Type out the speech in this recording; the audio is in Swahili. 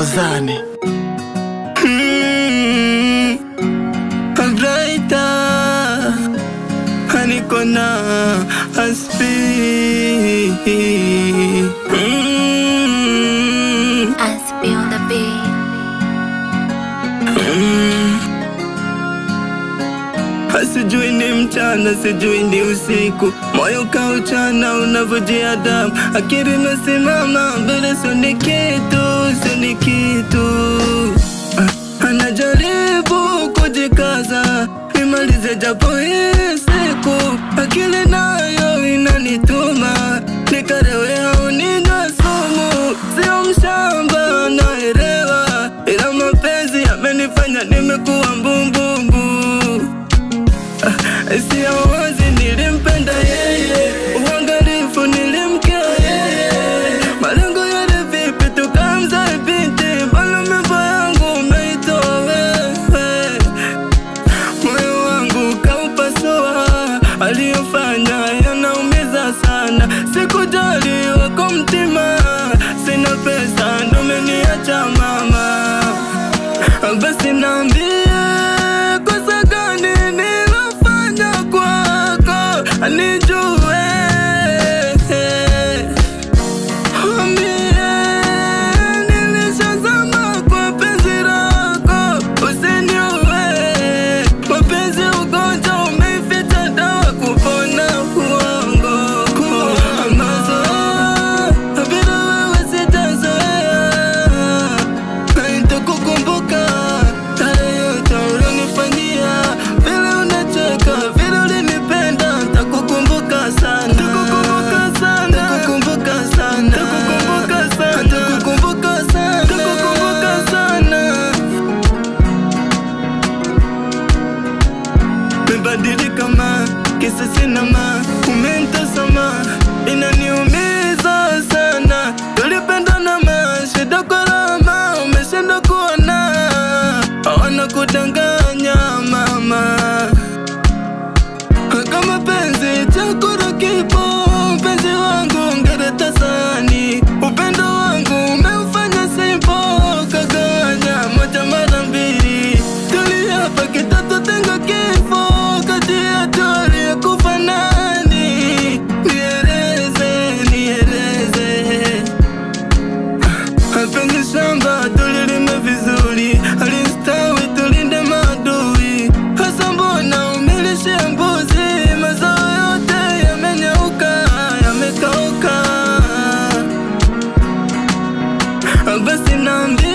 Ozani. Brighter, Hanikona, Aspi. Aspi on the beat. Sijui ni mchana, sijui ni usiku, moyo kauchana unavujia damu, akili imesimama mbele, sio ni kitu. Anajaribu kujikaza nimalize japo hii siku, akili nayo inanituma nikarewe au ninywe sumu. Sio mshamba naelewa, ila mapenzi yamenifanya nimekuwa mbumbumbu. Sio wazi nilimpenda yeye, uangalifu nilimkea yeye, malengo yale vipi tukamza binti, mbona mimba yangu umeitoa wewe, moyo wangu kaupasua, aliyofanya yanaumiza sana, sikujali wako mtima, sina pesa ndo umeniacha mama, basi naambie kosa gani anijue, nilishazama kwa penzi lako, usiniue, mapenzi ugonjwa umeificha dawa kupona uongo, mazoea bila wewe sitazoea, nitakukumbuka yale yote ulionifanyia, vile unacheka, vile ulinipenda, nitakukumbuka sana, nitakukumbuka sana, nitakukumbuka sana, nitakukumbuka sana, nitakukumbuka sana, nitakukumbuka sana. Umebadilika ma, kisa sina ma, umenitazama, inaniumiza sana, tulipendana ma, shida korama, umeshindwa kuona, hawana kudanganya mama, kama penzi chakula kipo, mpenzi wangu ngereta sani, upendo wangu umeufanya simpo, kaganya moja mara mbili, tuliapa kitatu tenga kifo, kati yetu aliyekufa nani, nieleze, penzi shamba tulilime vizuri, alistawi tulinde maadui, hasa mbona umelishia mbuzi, mazao yote yamenyauka, yamekauka, basi naambia